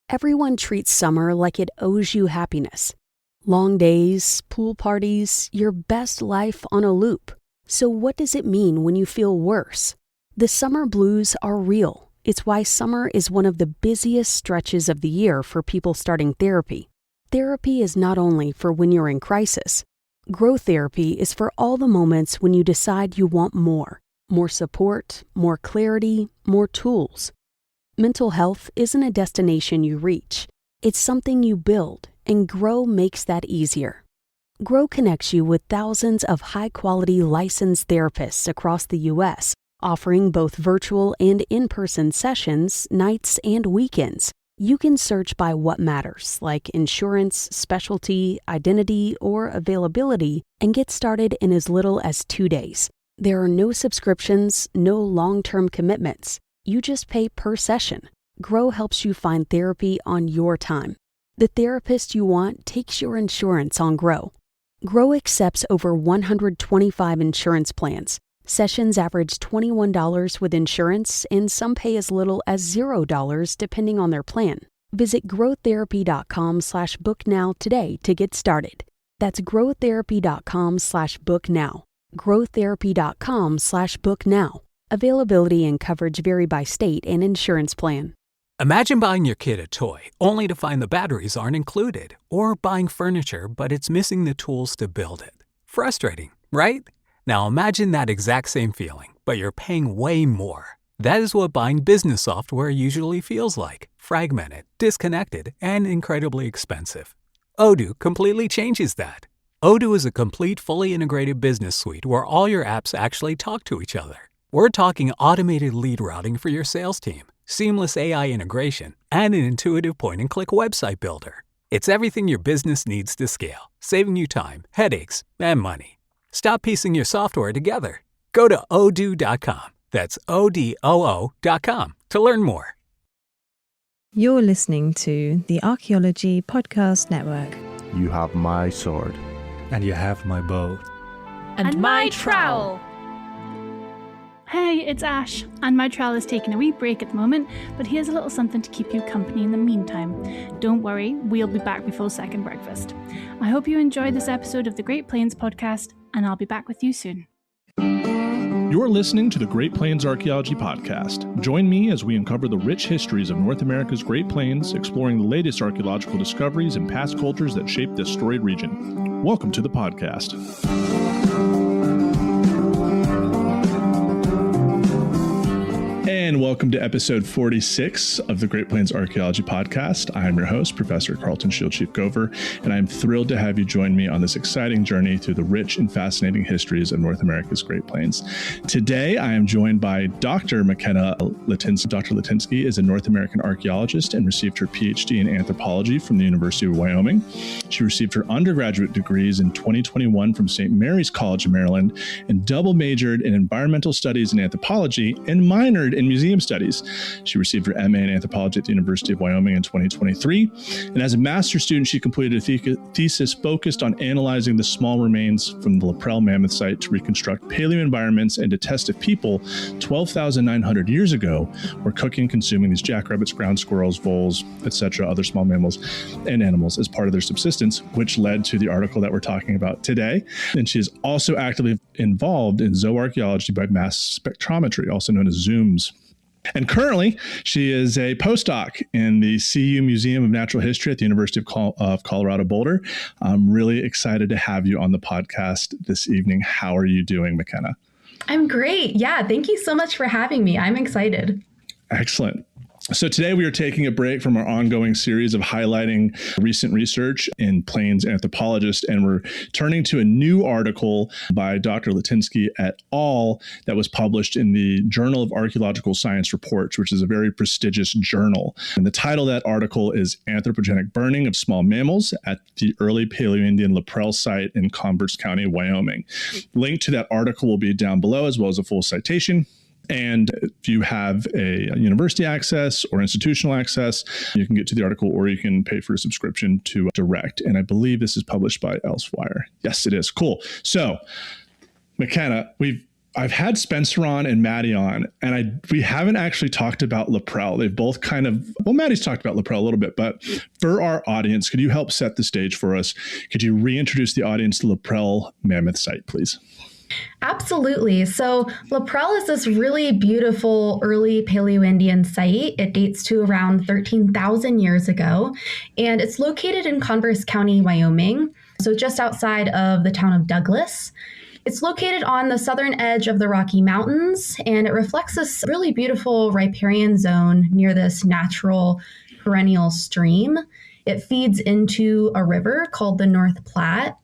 Everyone treats summer like it owes you happiness. Long days, pool parties, your best life on a loop. So what does it mean when you feel worse? The summer blues are real. It's why summer is one of the busiest stretches of the year for people starting therapy. Therapy is not only for when you're in crisis. Growth therapy is for all the moments when you decide you want more. More support, more clarity, more tools. Mental health isn't a destination you reach. It's something you build, and Grow makes that easier. Grow connects you with thousands of high-quality licensed therapists across the U.S., offering both virtual and in-person sessions, nights and weekends. You can search by what matters, like insurance, specialty, identity, or availability, and get started in as little as 2 days. There are no subscriptions, no long-term commitments. You just pay per session. Grow helps you find therapy on your time. The therapist you want takes your insurance on Grow. Grow accepts over 125 insurance plans. Sessions average $21 with insurance, and some pay as little as $0 depending on their plan. Visit growtherapy.com/booknow today to get started. That's growtherapy.com/booknow. growtherapy.com/booknow. Availability and coverage vary by state and insurance plan. Imagine buying your kid a toy only to find the batteries aren't included, or buying furniture but it's missing the tools to build it. Frustrating, right? Now imagine that exact same feeling, but you're paying way more. That is what buying business software usually feels like: fragmented, disconnected, and incredibly expensive. Odoo completely changes that. Odoo is a complete, fully integrated business suite where all your apps actually talk to each other. We're talking automated lead routing for your sales team, seamless AI integration, and an intuitive point-and-click website builder. It's everything your business needs to scale, saving you time, headaches, and money. Stop piecing your software together. Go to odoo.com. That's ODOO.com to learn more. You're listening to the Archaeology Podcast Network. You have my sword. And you have my bow. And my trowel. Hey, it's Ash, and My Trowel is taking a wee break at the moment, but here's a little something to keep you company in the meantime. Don't worry, we'll be back before second breakfast. I hope you enjoyed this episode of the Great Plains Podcast, and I'll be back with you soon. You're listening to the Great Plains Archaeology Podcast. Join me as we uncover the rich histories of North America's Great Plains, exploring the latest archaeological discoveries and past cultures that shape this storied region. Welcome to the podcast. And welcome to episode 46 of the Great Plains Archaeology Podcast. I'm your host, Professor Carlton Shield-Chief Gover, and I'm thrilled to have you join me on this exciting journey through the rich and fascinating histories of North America's Great Plains. Today, I am joined by Dr. McKenna Litynski. Dr. Litynski is a North American archaeologist and received her PhD in anthropology from the University of Wyoming. She received her undergraduate degrees in 2021 from St. Mary's College of Maryland and double majored in environmental studies and anthropology and minored in museum studies. She received her MA in anthropology at the University of Wyoming in 2023. And as a master's student, she completed a thesis focused on analyzing the small remains from the Laprelle Mammoth site to reconstruct paleo environments and to test if people 12,900 years ago were cooking, consuming these jackrabbits, ground squirrels, voles, etc., other small mammals and animals as part of their subsistence, which led to the article that we're talking about today. And she is also actively involved in zooarchaeology by mass spectrometry, also known as ZOOMS. And currently, she is a postdoc in the CU Museum of Natural History at the University of Colorado Boulder. I'm really excited to have you on the podcast this evening. How are you doing, McKenna? I'm great. Yeah, thank you so much for having me. I'm excited. Excellent. So today we are taking a break from our ongoing series of highlighting recent research in Plains anthropologists, and we're turning to a new article by Dr. Litynski et al. That was published in the Journal of Archaeological Science Reports, which is a very prestigious journal. And the title of that article is Anthropogenic Burning of Small Mammals at the Early Paleoindian Laprelle Site in Converse County, Wyoming. Link to that article will be down below, as well as a full citation. And if you have a university access or institutional access, you can get to the article, or you can pay for a subscription to Direct. And I believe this is published by Elsewhere. Yes, it is. Cool. So, McKenna, we've I've had Spencer on and Maddie on, and we haven't actually talked about Leprel. They've both Maddie's talked about Leprel a little bit, but for our audience, could you help set the stage for us? Could you reintroduce the audience to Leprel Mammoth Site, please? Absolutely. So Leprel is this really beautiful early Paleoindian site. It dates to around 13,000 years ago, and it's located in Converse County, Wyoming, so just outside of the town of Douglas. It's located on the southern edge of the Rocky Mountains, and it reflects this really beautiful riparian zone near this natural perennial stream. It feeds into a river called the North Platte.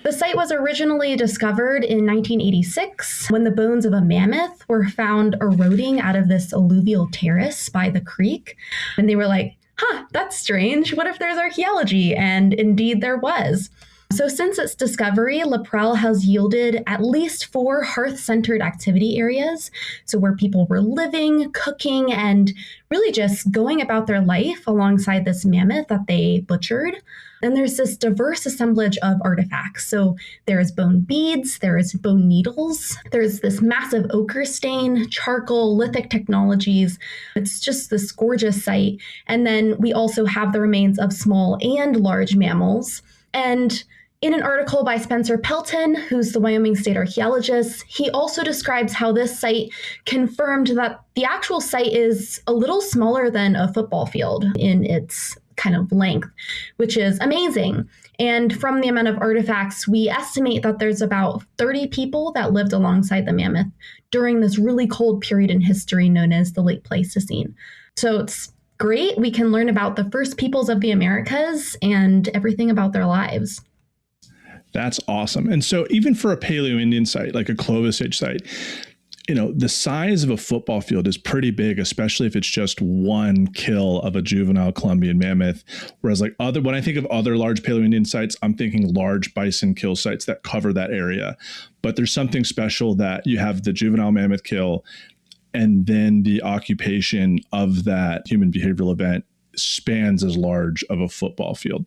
The site was originally discovered in 1986 when the bones of a mammoth were found eroding out of this alluvial terrace by the creek. And they were like, that's strange. What if there's archaeology? And indeed there was. So since its discovery, Leprel has yielded at least 4 hearth-centered activity areas, so where people were living, cooking, and really just going about their life alongside this mammoth that they butchered. And there's this diverse assemblage of artifacts. So there's bone beads, there's bone needles, there's this massive ochre stain, charcoal, lithic technologies. It's just this gorgeous site. And then we also have the remains of small and large mammals. And in an article by Spencer Pelton, who's the Wyoming state archaeologist, he also describes how this site confirmed that the actual site is a little smaller than a football field in its kind of length, which is amazing. And from the amount of artifacts, we estimate that there's about 30 people that lived alongside the mammoth during this really cold period in history known as the Late Pleistocene. So it's great. We can learn about the first peoples of the Americas and everything about their lives. That's awesome. And so even for a Paleo-Indian site, like a Clovis Age site, the size of a football field is pretty big, especially if it's just one kill of a juvenile Columbian mammoth. Whereas when I think of other large Paleo-Indian sites, I'm thinking large bison kill sites that cover that area. But there's something special that you have the juvenile mammoth kill, and then the occupation of that human behavioral event spans as large of a football field.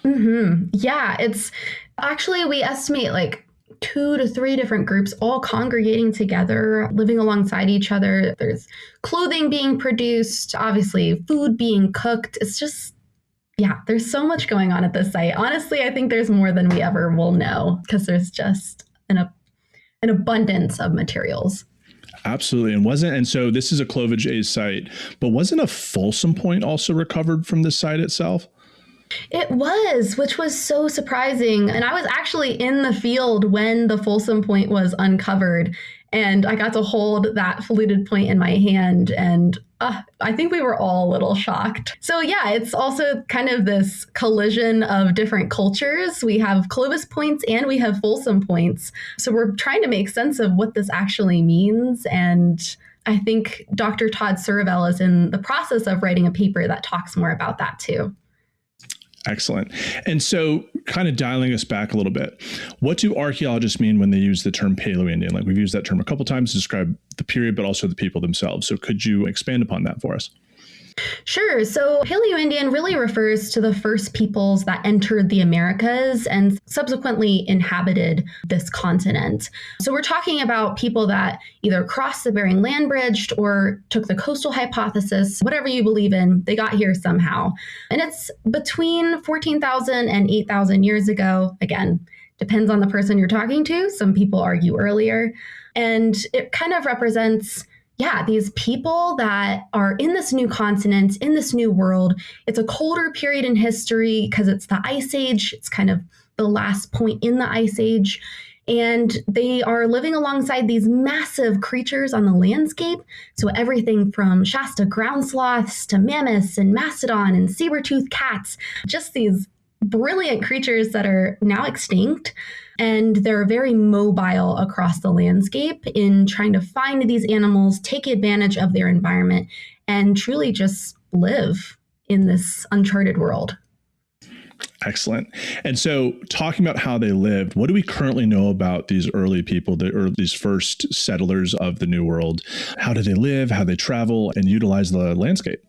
Mm-hmm. Yeah, it's actually, we estimate 2 to 3 different groups all congregating together, living alongside each other. There's clothing being produced, obviously food being cooked. It's just, there's so much going on at this site. Honestly, I think there's more than we ever will know because there's just an abundance of materials. Absolutely. And so this is a Clovis Age site, but wasn't a Folsom Point also recovered from the site itself? It was, which was so surprising. And I was actually in the field when the Folsom Point was uncovered, and I got to hold that fluted point in my hand. And I think we were all a little shocked. So it's also kind of this collision of different cultures. We have Clovis points and we have Folsom points. So we're trying to make sense of what this actually means. And I think Dr. Todd Survell is in the process of writing a paper that talks more about that too. Excellent. And so kind of dialing us back a little bit, what do archaeologists mean when they use the term Paleo-Indian? We've used that term a couple of times to describe the period, but also the people themselves. So could you expand upon that for us? Sure. So Paleo-Indian really refers to the first peoples that entered the Americas and subsequently inhabited this continent. So we're talking about people that either crossed the Bering Land Bridge or took the coastal hypothesis, whatever you believe in, they got here somehow. And it's between 14,000 and 8,000 years ago. Again, depends on the person you're talking to. Some people argue earlier. And it kind of represents these people that are in this new continent, in this new world. It's a colder period in history because it's the Ice Age. It's kind of the last point in the Ice Age. And they are living alongside these massive creatures on the landscape. So everything from Shasta ground sloths to mammoths and mastodon and saber-toothed cats, just these brilliant creatures that are now extinct. And they're very mobile across the landscape in trying to find these animals, take advantage of their environment, and truly just live in this uncharted world. Excellent. And so talking about how they lived, what do we currently know about these early people, these first settlers of the New World? How do they live, how they travel, and utilize the landscape?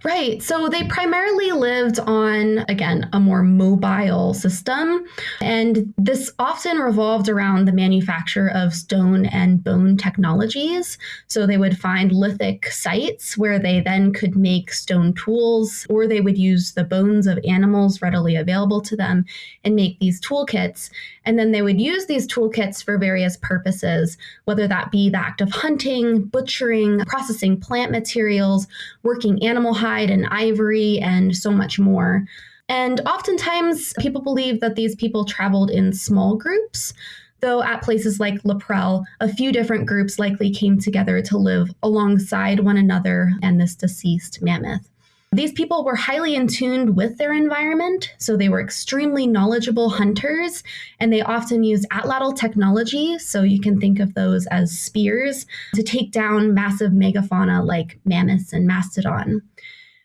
Right. So they primarily lived on, again, a more mobile system. And this often revolved around the manufacture of stone and bone technologies. So they would find lithic sites where they then could make stone tools, or they would use the bones of animals readily available to them and make these toolkits. And then they would use these toolkits for various purposes, whether that be the act of hunting, butchering, processing plant materials, working animal hide and ivory, and so much more. And oftentimes, people believe that these people traveled in small groups, though at places like La Prelle, a few different groups likely came together to live alongside one another and this deceased mammoth. These people were highly in tune with their environment, so they were extremely knowledgeable hunters, and they often used atlatl technology, so you can think of those as spears, to take down massive megafauna like mammoths and mastodon.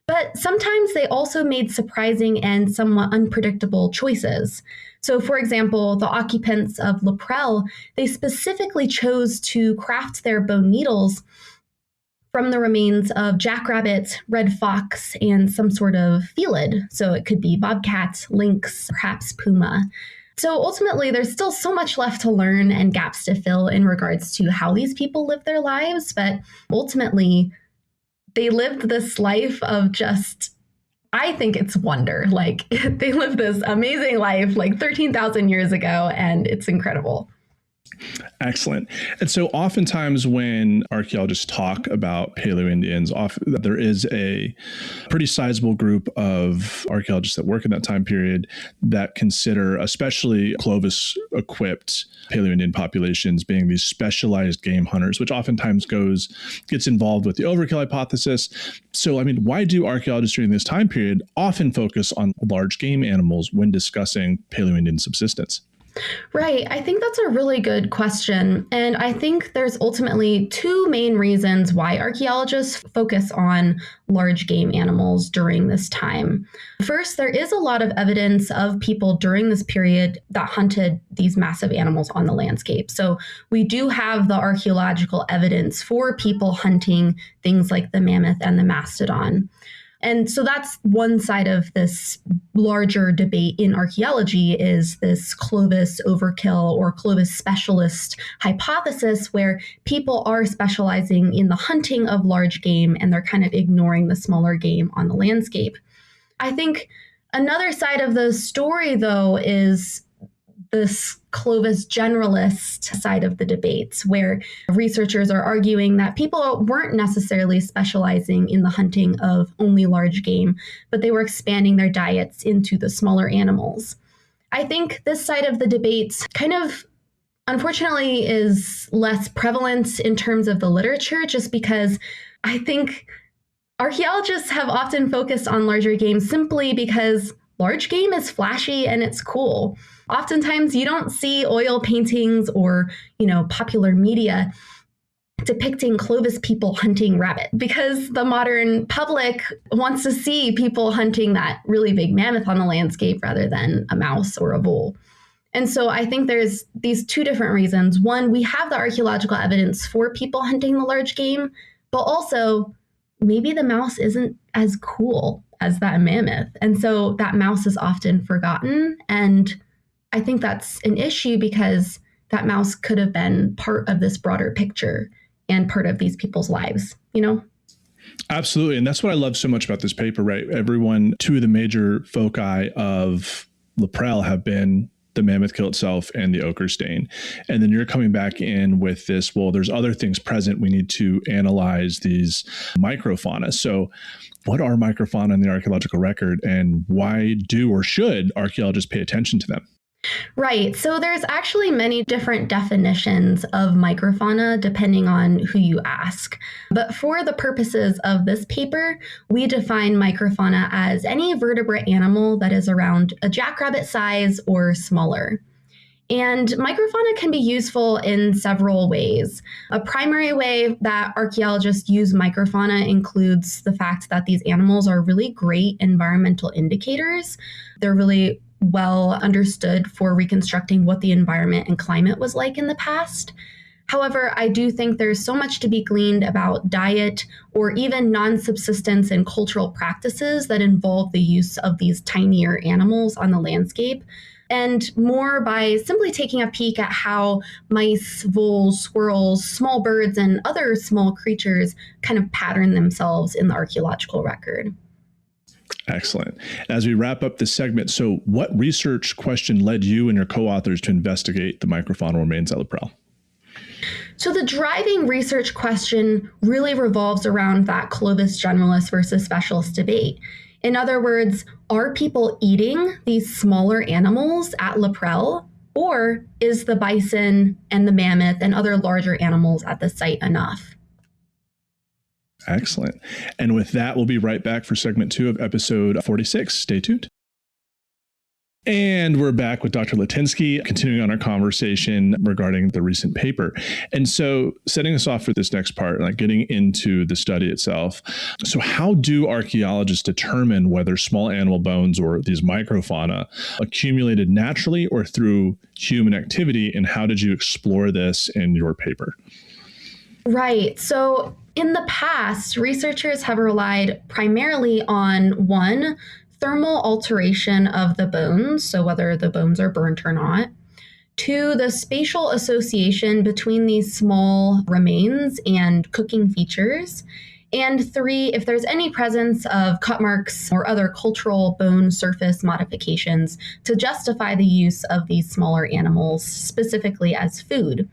But sometimes they also made surprising and somewhat unpredictable choices. So, for example, the occupants of La Prelle, they specifically chose to craft their bone needles from the remains of jackrabbit, red fox, and some sort of felid. So it could be bobcat, lynx, perhaps puma. So ultimately, there's still so much left to learn and gaps to fill in regards to how these people live their lives. But ultimately, they lived this life of just, I think it's wonder. Like, they lived this amazing life like 13,000 years ago, and it's incredible. Excellent. And so oftentimes when archaeologists talk about Paleo-Indians, there is a pretty sizable group of archaeologists that work in that time period that consider especially Clovis-equipped Paleo-Indian populations being these specialized game hunters, which oftentimes gets involved with the overkill hypothesis. So, I mean, why do archaeologists during this time period often focus on large game animals when discussing Paleo-Indian subsistence? Right. I think that's a really good question. And I think there's ultimately two main reasons why archaeologists focus on large game animals during this time. First, there is a lot of evidence of people during this period that hunted these massive animals on the landscape. So we do have the archaeological evidence for people hunting things like the mammoth and the mastodon. And so that's one side of this larger debate in archaeology, is this Clovis overkill or Clovis specialist hypothesis, where people are specializing in the hunting of large game and they're kind of ignoring the smaller game on the landscape. I think another side of the story, though, is this Clovis generalist side of the debates, where researchers are arguing that people weren't necessarily specializing in the hunting of only large game, but they were expanding their diets into the smaller animals. I think this side of the debate kind of, unfortunately, is less prevalent in terms of the literature, just because I think archaeologists have often focused on larger game simply because large game is flashy and it's cool. Oftentimes you don't see oil paintings or, popular media depicting Clovis people hunting rabbit, because the modern public wants to see people hunting that really big mammoth on the landscape rather than a mouse or a vole. And so I think there's these two different reasons. One, we have the archaeological evidence for people hunting the large game, but also maybe the mouse isn't as cool as that mammoth. And so that mouse is often forgotten. And I think that's an issue because that mouse could have been part of this broader picture and part of these people's lives, Absolutely. And that's what I love so much about this paper, right? Two of the major foci of La Prelle have been the mammoth kill itself and the ochre stain. And then you're coming back in with this, well, there's other things present. We need to analyze these microfauna. So what are microfauna in the archaeological record, and why do or should archaeologists pay attention to them? Right. So there's actually many different definitions of microfauna depending on who you ask. But for the purposes of this paper, we define microfauna as any vertebrate animal that is around a jackrabbit size or smaller. And microfauna can be useful in several ways. A primary way that archaeologists use microfauna includes the fact that these animals are really great environmental indicators. They're really well understood for reconstructing what the environment and climate was like in the past. However, I do think there's so much to be gleaned about diet or even non-subsistence and cultural practices that involve the use of these tinier animals on the landscape, and more by simply taking a peek at how mice, voles, squirrels, small birds, and other small creatures kind of pattern themselves in the archaeological record. Excellent. As we wrap up this segment, so what research question led you and your co-authors to investigate the microfaunal remains at La Prelle? So the driving research question really revolves around that Clovis generalist versus specialist debate. In other words, are people eating these smaller animals at La Prelle, or is the bison and the mammoth and other larger animals at the site enough? Excellent. And with that, we'll be right back for segment 2 of episode 46. Stay tuned. And we're back with Dr. Litynski, continuing on our conversation regarding the recent paper. And so setting us off for this next part, like getting into the study itself. So how do archaeologists determine whether small animal bones or these microfauna accumulated naturally or through human activity? And how did you explore this in your paper? Right. So in the past, researchers have relied primarily on one, thermal alteration of the bones, so whether the bones are burnt or not. 2, the spatial association between these small remains and cooking features. And 3, if there's any presence of cut marks or other cultural bone surface modifications to justify the use of these smaller animals specifically as food.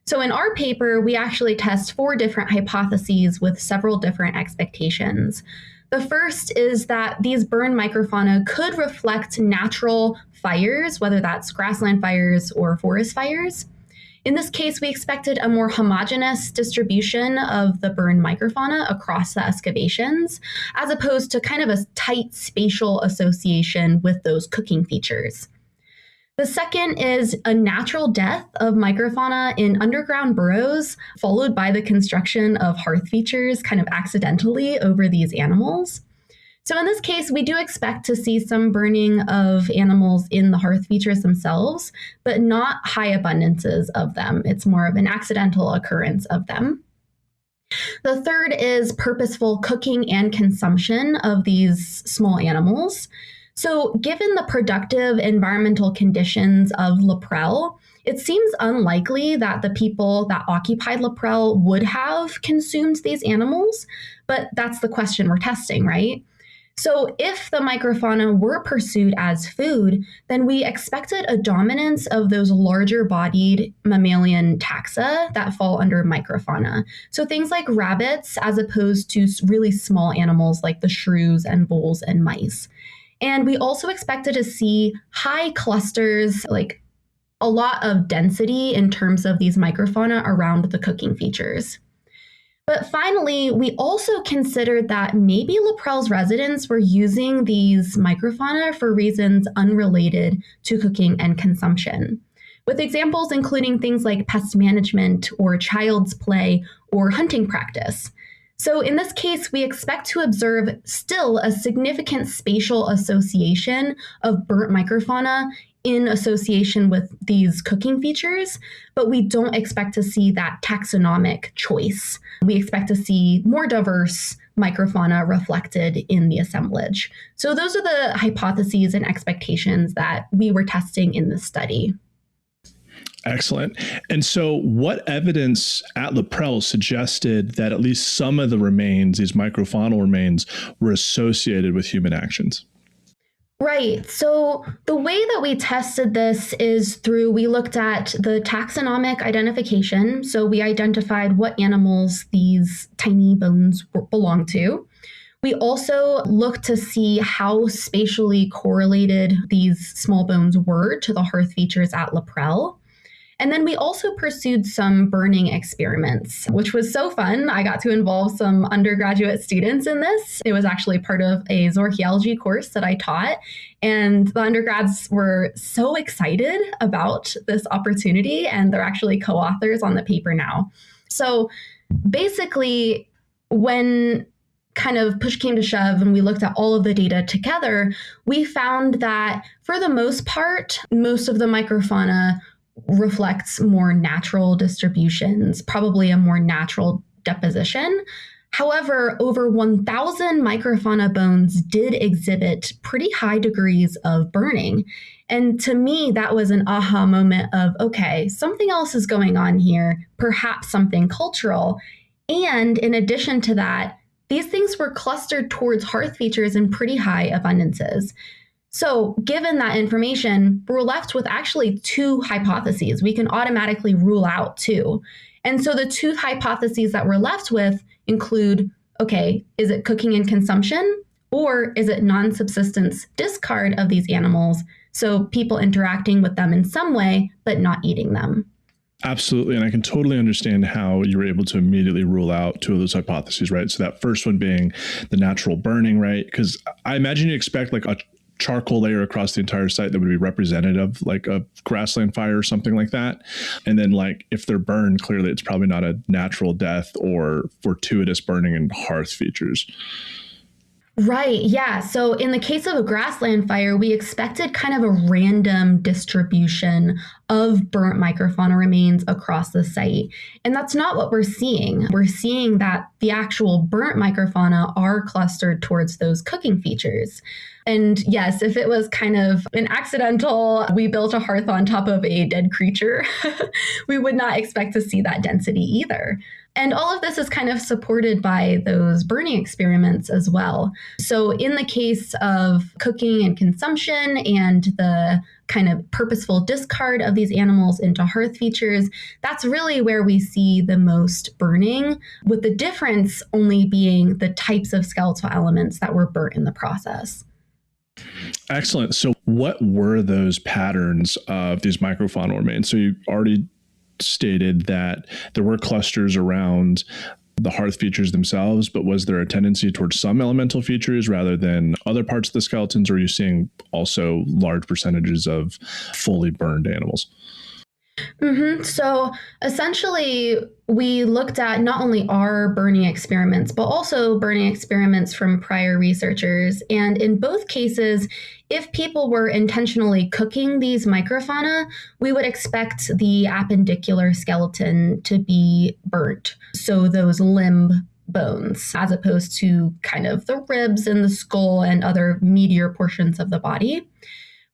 So in our paper, we actually test 4 different hypotheses with several different expectations. The first is that these burned microfauna could reflect natural fires, whether that's grassland fires or forest fires. In this case, we expected a more homogeneous distribution of the burned microfauna across the excavations, as opposed to kind of a tight spatial association with those cooking features. The second is a natural death of microfauna in underground burrows, followed by the construction of hearth features kind of accidentally over these animals. So in this case, we do expect to see some burning of animals in the hearth features themselves, but not high abundances of them. It's more of an accidental occurrence of them. The third is purposeful cooking and consumption of these small animals. So given the productive environmental conditions of La Prelle, it seems unlikely that the people that occupied La Prelle would have consumed these animals, but that's the question we're testing, right? So if the microfauna were pursued as food, then we expected a dominance of those larger-bodied mammalian taxa that fall under microfauna. So things like rabbits, as opposed to really small animals like the shrews and voles and mice. And we also expected to see high clusters, like a lot of density in terms of these microfauna around the cooking features. But finally, we also considered that maybe La Prelle's residents were using these microfauna for reasons unrelated to cooking and consumption, with examples including things like pest management or child's play or hunting practice. So in this case, we expect to observe still a significant spatial association of burnt microfauna in association with these cooking features, but we don't expect to see that taxonomic choice. We expect to see more diverse microfauna reflected in the assemblage. So those are the hypotheses and expectations that we were testing in this study. Excellent. And so what evidence at La Prelle suggested that at least some of the remains, these microfaunal remains, were associated with human actions? Right. So the way that we tested this is we looked at the taxonomic identification. So we identified what animals these tiny bones belong to. We also looked to see how spatially correlated these small bones were to the hearth features at La Prelle. And then we also pursued some burning experiments, which was so fun. I got to involve some undergraduate students in this. It was actually part of a zoarchaeology course that I taught. And the undergrads were so excited about this opportunity, and they're actually co-authors on the paper now. So basically, when kind of push came to shove and we looked at all of the data together, we found that for the most part, most of the microfauna reflects more natural distributions, probably a more natural deposition. However, over 1,000 microfauna bones did exhibit pretty high degrees of burning. And to me, that was an aha moment of, okay, something else is going on here, perhaps something cultural. And in addition to that, these things were clustered towards hearth features in pretty high abundances. So given that information, we're left with actually two hypotheses. We can automatically rule out two. And so the two hypotheses that we're left with include, okay, is it cooking and consumption, or is it non-subsistence discard of these animals? So people interacting with them in some way, but not eating them. Absolutely. And I can totally understand how you were able to immediately rule out two of those hypotheses, right? So that first one being the natural burning, right? Because I imagine you expect like a charcoal layer across the entire site that would be representative, like a grassland fire or something like that. And then like if they're burned, clearly it's probably not a natural death or fortuitous burning in hearth features. Right. Yeah. So in the case of a grassland fire, we expected kind of a random distribution of burnt microfauna remains across the site. And that's not what we're seeing. We're seeing that the actual burnt microfauna are clustered towards those cooking features. And yes, if it was kind of an accidental, we built a hearth on top of a dead creature, we would not expect to see that density either. And all of this is kind of supported by those burning experiments as well. So in the case of cooking and consumption and the kind of purposeful discard of these animals into hearth features, that's really where we see the most burning, with the difference only being the types of skeletal elements that were burnt in the process. Excellent. So what were those patterns of these microfaunal remains? So you already stated that there were clusters around the hearth features themselves, but was there a tendency towards some elemental features rather than other parts of the skeletons? Or are you seeing also large percentages of fully burned animals? So essentially, we looked at not only our burning experiments, but also burning experiments from prior researchers. And in both cases, if people were intentionally cooking these microfauna, we would expect the appendicular skeleton to be burnt. So those limb bones, as opposed to kind of the ribs and the skull and other meatier portions of the body.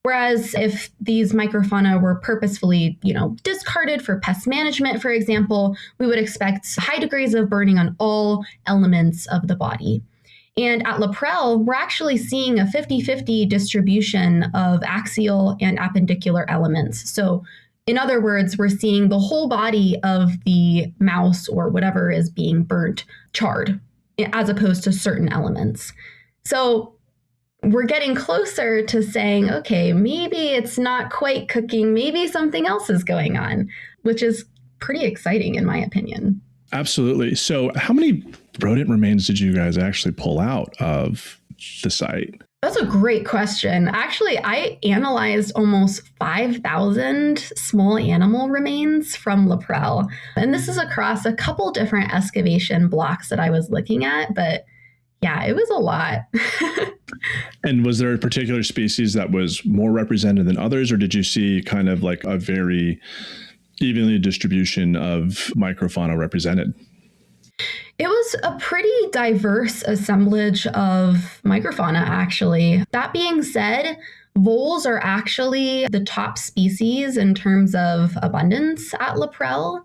Whereas if these microfauna were purposefully, discarded for pest management, for example, we would expect high degrees of burning on all elements of the body. And at La Prelle, we're actually seeing a 50-50 distribution of axial and appendicular elements. So in other words, we're seeing the whole body of the mouse or whatever is being burnt, charred, as opposed to certain elements. So we're getting closer to saying, okay, maybe it's not quite cooking, maybe something else is going on, which is pretty exciting in my opinion. Absolutely. So how many rodent remains did you guys actually pull out of the site? That's a great question. Actually, I analyzed almost 5,000 small animal remains from La Prelle. And this is across a couple different excavation blocks that I was looking at, but yeah, it was a lot. And was there a particular species that was more represented than others, or did you see kind of like a very evenly distribution of microfauna represented? It was a pretty diverse assemblage of microfauna, actually. That being said, voles are actually the top species in terms of abundance at La Prelle.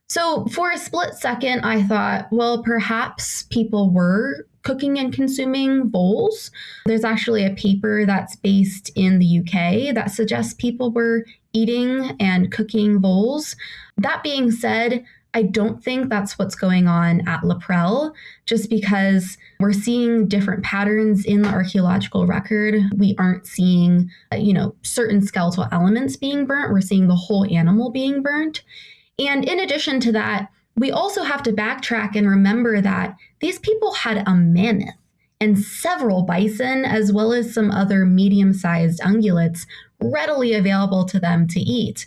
So for a split second, I thought, well, perhaps people were cooking and consuming voles. There's actually a paper that's based in the UK that suggests people were eating and cooking voles. That being said, I don't think that's what's going on at La Prelle, just because we're seeing different patterns in the archaeological record. We aren't seeing, certain skeletal elements being burnt. We're seeing the whole animal being burnt. And in addition to that, we also have to backtrack and remember that these people had a mammoth and several bison, as well as some other medium-sized ungulates readily available to them to eat.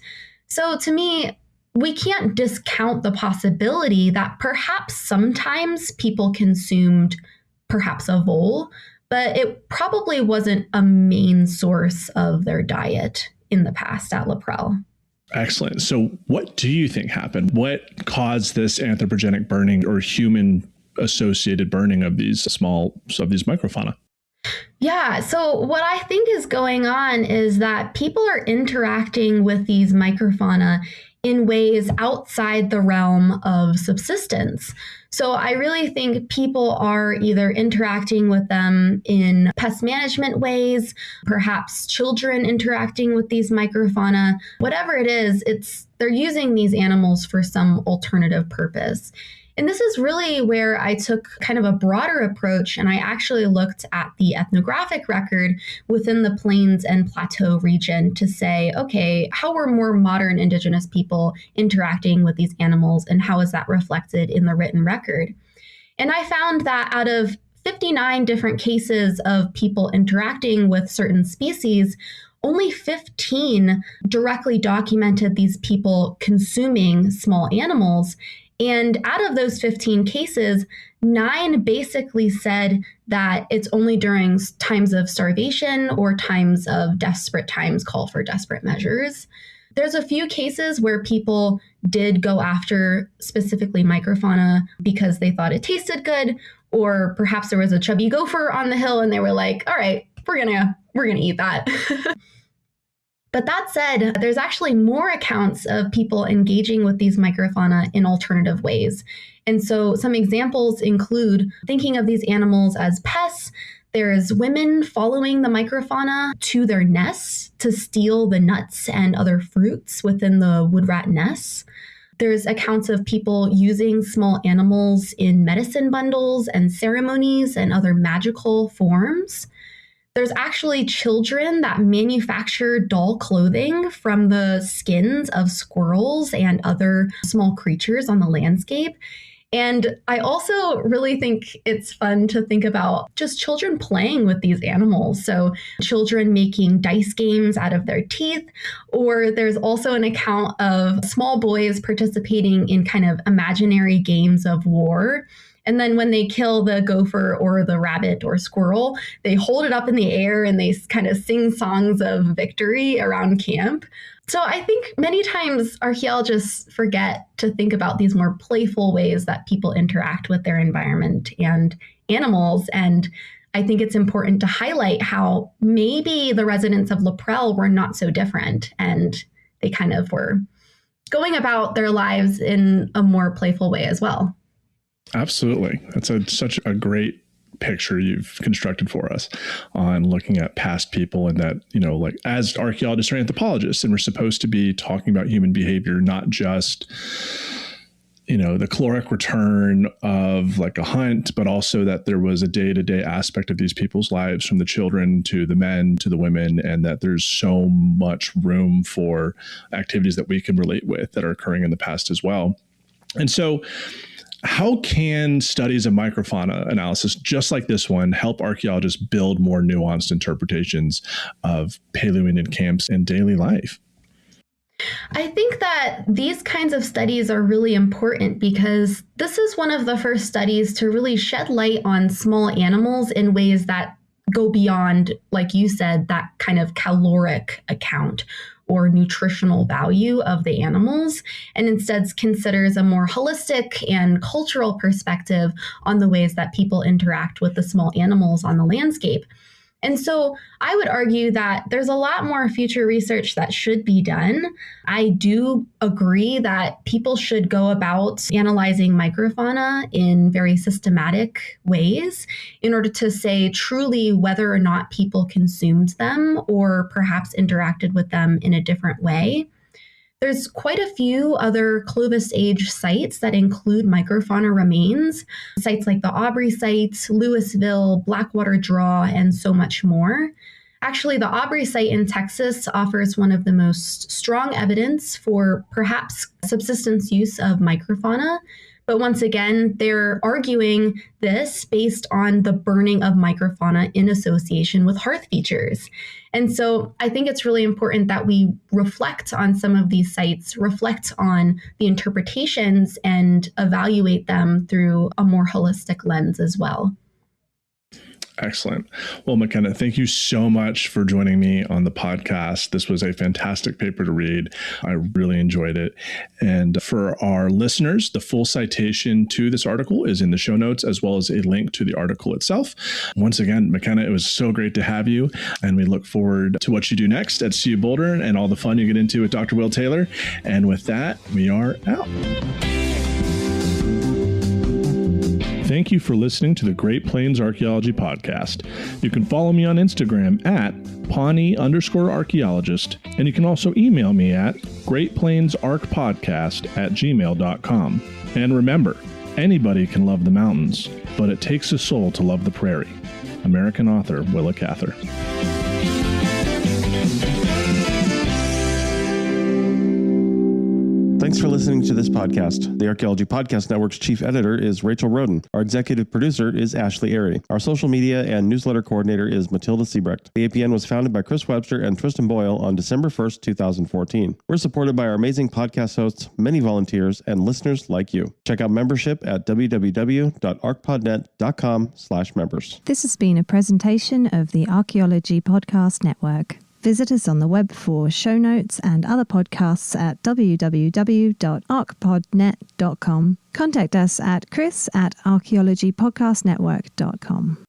So to me, we can't discount the possibility that perhaps sometimes people consumed perhaps a vole, but it probably wasn't a main source of their diet in the past at La Prelle. Excellent. So what do you think happened? What caused this anthropogenic burning or human associated burning of these microfauna? Yeah, so what I think is going on is that people are interacting with these microfauna in ways outside the realm of subsistence. So I really think people are either interacting with them in pest management ways, perhaps children interacting with these microfauna. Whatever it is, they're using these animals for some alternative purpose. And this is really where I took kind of a broader approach, and I actually looked at the ethnographic record within the Plains and Plateau region to say, okay, how were more modern Indigenous people interacting with these animals, and how is that reflected in the written record? And I found that out of 59 different cases of people interacting with certain species, only 15 directly documented these people consuming small animals. And out of those 15 cases, 9 basically said that it's only during times of starvation or times of desperate times call for desperate measures. There's a few cases where people did go after specifically microfauna because they thought it tasted good, or perhaps there was a chubby gopher on the hill and they were like, all right, we're gonna eat that. But that said, there's actually more accounts of people engaging with these microfauna in alternative ways. And so some examples include thinking of these animals as pests. There's women following the microfauna to their nests to steal the nuts and other fruits within the wood rat nests. There's accounts of people using small animals in medicine bundles and ceremonies and other magical forms. There's actually children that manufacture doll clothing from the skins of squirrels and other small creatures on the landscape. And I also really think it's fun to think about just children playing with these animals. So children making dice games out of their teeth, or there's also an account of small boys participating in kind of imaginary games of war. And then when they kill the gopher or the rabbit or squirrel, they hold it up in the air and they kind of sing songs of victory around camp. So I think many times archaeologists forget to think about these more playful ways that people interact with their environment and animals. And I think it's important to highlight how maybe the residents of Laprelle were not so different, and they kind of were going about their lives in a more playful way as well. Absolutely. That's such a great picture you've constructed for us on looking at past people, and that, like as archaeologists or anthropologists, and we're supposed to be talking about human behavior, not just, the caloric return of like a hunt, but also that there was a day-to-day aspect of these people's lives, from the children to the men to the women, and that there's so much room for activities that we can relate with that are occurring in the past as well. And so how can studies of microfauna analysis, just like this one, help archaeologists build more nuanced interpretations of Paleoindian camps and daily life? I think that these kinds of studies are really important because this is one of the first studies to really shed light on small animals in ways that go beyond, like you said, that kind of caloric account or nutritional value of the animals, and instead considers a more holistic and cultural perspective on the ways that people interact with the small animals on the landscape. And so I would argue that there's a lot more future research that should be done. I do agree that people should go about analyzing microfauna in very systematic ways in order to say truly whether or not people consumed them or perhaps interacted with them in a different way. There's quite a few other Clovis Age sites that include microfauna remains, sites like the Aubrey site, Louisville, Blackwater Draw, and so much more. Actually, the Aubrey site in Texas offers one of the most strong evidence for perhaps subsistence use of microfauna. But once again, they're arguing this based on the burning of microfauna in association with hearth features. And so I think it's really important that we reflect on some of these sites, reflect on the interpretations, and evaluate them through a more holistic lens as well. Excellent. Well, McKenna, thank you so much for joining me on the podcast. This was a fantastic paper to read. I really enjoyed it. And for our listeners, the full citation to this article is in the show notes, as well as a link to the article itself. Once again, McKenna, it was so great to have you. And we look forward to what you do next at CU Boulder and all the fun you get into with Dr. Will Taylor. And with that, we are out. Thank you for listening to the Great Plains Archaeology Podcast. You can follow me on Instagram at Pawnee_archaeologist, and you can also email me at greatplainsarchpodcast@gmail.com. And remember, anybody can love the mountains, but it takes a soul to love the prairie. American author Willa Cather. Thanks for listening to this podcast. The Archaeology Podcast Network's chief editor is Rachel Roden. Our executive producer is Ashley Airy. Our social media and newsletter coordinator is Matilda Siebrecht. The APN was founded by Chris Webster and Tristan Boyle on December 1st, 2014. We're supported by our amazing podcast hosts, many volunteers, and listeners like you. Check out membership at www.archpodnet.com/members. This has been a presentation of the Archaeology Podcast Network. Visit us on the web for show notes and other podcasts at www.archpodnet.com. Contact us at chris@archaeologypodcastnetwork.com.